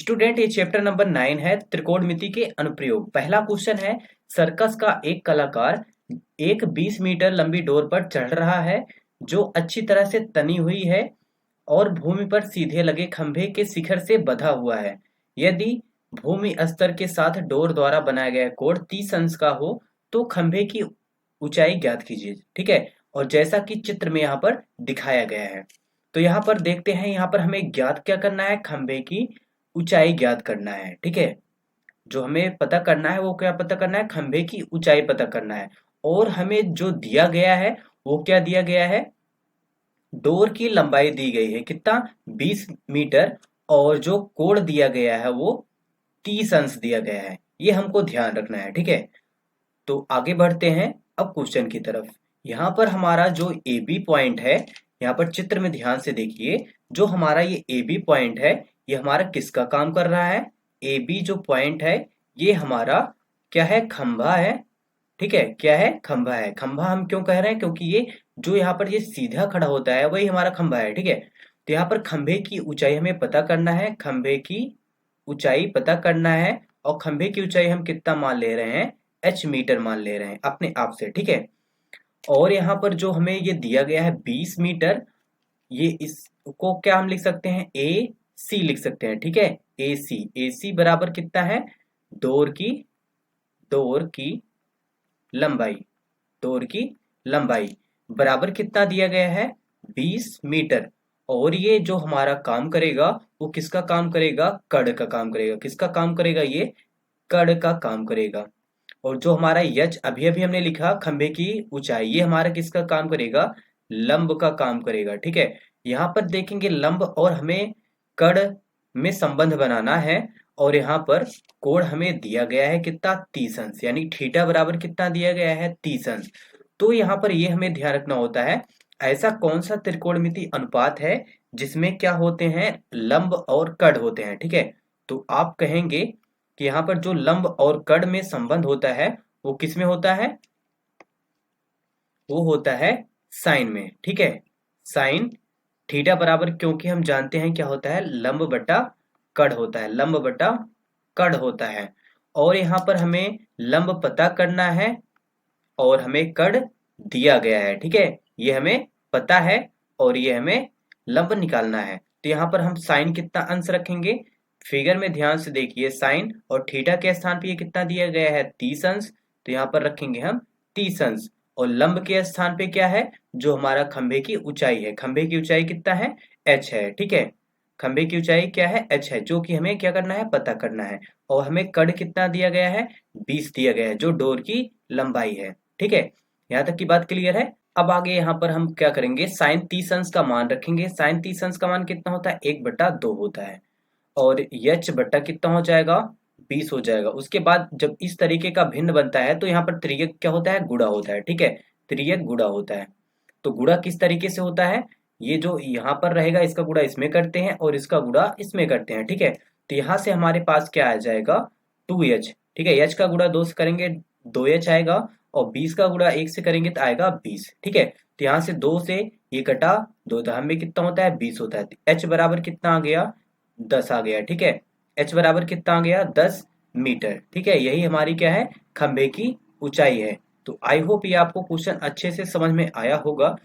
Student, ये chapter number 9 है, त्रिकोणमिति के अनुप्रयोग। पहला क्वेश्चन है, सर्कस का एक कलाकार एक 20 मीटर लंबी डोर पर चढ़ रहा है जो अच्छी तरह से तनी हुई है और भूमि पर सीधे लगे खंभे के शिखर से बंधा हुआ है। यदि भूमि स्तर के साथ डोर द्वारा बनाया गया कोण 30 अंश का हो तो खंभे की ऊंचाई ज्ञात कीजिए। ठीक है, और जैसा कि चित्र में यहाँ पर दिखाया गया है, तो यहाँ पर देखते हैं, यहाँ पर हमें ज्ञात क्या करना है, खंभे की ऊंचाई ज्ञात करना है। ठीक है, जो हमें पता करना है वो क्या पता करना है, खंभे की ऊंचाई पता करना है। और हमें जो दिया गया है वो क्या दिया गया है, डोर की लंबाई दी गई है कितना, 20 मीटर, और जो कोण दिया गया है वो 30 अंश दिया गया है। ये हमको ध्यान रखना है। ठीक है, तो आगे बढ़ते हैं अब क्वेश्चन की तरफ। यहाँ पर हमारा जो ए बी पॉइंट है, यहाँ पर चित्र में ध्यान से देखिए, जो हमारा ये ए बी पॉइंट है ये हमारा किसका काम कर रहा है, ए बी जो पॉइंट है ये हमारा क्या है, खंभा है। ठीक है, क्या है, खंभा है। खंभा हम क्यों कह रहे हैं, क्योंकि ये जो यहाँ पर ये सीधा खड़ा होता है वही हमारा खंभा है। ठीक है, तो यहाँ पर खंभे की ऊंचाई हमें पता करना है, खंभे की ऊंचाई पता करना है। और खंभे की ऊंचाई हम कितना मान ले रहे हैं, एच मीटर मान ले रहे हैं अपने आप से। ठीक है, और यहाँ पर जो हमें ये दिया गया है 20 मीटर, ये इसको क्या हम लिख सकते हैं, ए सी लिख सकते हैं। ठीक है, ए सी बराबर कितना है, डोर की डोर की लंबाई, डोर की लंबाई बराबर कितना दिया गया है, 20 मीटर। और ये जो हमारा काम करेगा वो किसका काम करेगा, कड़ का काम करेगा। किसका काम करेगा, ये कड़ का काम करेगा। और जो हमारा यच अभी अभी हमने लिखा, खंभे की ऊंचाई, ये हमारा किसका काम करेगा, लंब का काम करेगा। ठीक है, यहाँ पर देखेंगे लंब और हमें कड़ में संबंध बनाना है। और यहाँ पर कोण हमें दिया गया है कितना, 30 अंश, यानी थीटा बराबर कितना दिया गया है, 30 अंश। तो यहाँ पर ये हमें ध्यान रखना होता है, ऐसा कौन सा त्रिकोणमिति अनुपात है जिसमें क्या होते हैं, लंब और कड़ होते हैं। ठीक है, तो आप कहेंगे कि यहाँ पर जो लंब और कड़ में संबंध होता है वो किस में होता है, वो होता है साइन में। ठीक है, साइन थीटा बराबर, क्योंकि हम जानते हैं क्या होता है, लंब बटा कड़ होता है, लंब बटा कड़ होता है। और यहाँ पर हमें लंब पता करना है और हमें कड़ दिया गया है। ठीक है, ये हमें पता है और ये हमें लंब निकालना है। तो यहाँ पर हम साइन कितना अंश रखेंगे, फिगर में ध्यान से देखिए, साइन और थीटा के स्थान पे ये कितना दिया गया है, 30 अंश। तो यहाँ पर रखेंगे हम 30 अंश। और लंब के स्थान पे क्या है, जो हमारा खंभे की ऊंचाई है, खंभे की ऊंचाई कितना है, एच है। ठीक है, खंभे की ऊंचाई क्या है, एच है, जो कि हमें क्या करना है, पता करना है। और हमें कड़ कितना दिया गया है, 20 दिया गया है, जो डोर की लंबाई है। ठीक है, यहाँ तक की बात क्लियर है। अब आगे यहाँ पर हम क्या करेंगे, साइन 30 अंश का मान रखेंगे। साइन 30 अंश का मान कितना होता है, 1/2 होता है। और यच बट्टा कितना हो जाएगा, 20 हो जाएगा। उसके बाद जब इस तरीके का भिन्न बनता है तो यहाँ पर त्रियक क्या होता है, गुणा होता है। ठीक है, त्रियक गुणा होता है। तो गुणा किस तरीके से होता है, ये जो यहाँ पर रहेगा इसका गुणा इसमें करते हैं और इसका गुणा इसमें करते हैं। ठीक है, तो यहाँ से हमारे पास क्या आ जाएगा, 2h। ठीक है, h का गुणा 2 से करेंगे 2h आएगा, और 20 का गुणा 1 से करेंगे तो आएगा 20। ठीक है, तो यहाँ से 2 से ये कटा, 2 दहम में कितना होता है, 20 होता है। h बराबर कितना आ गया, 10 आ गया। ठीक है, h बराबर कितना आ गया, 10 मीटर। ठीक है, यही हमारी क्या है, खंभे की ऊंचाई है। तो आई होप ये आपको क्वेश्चन अच्छे से समझ में आया होगा।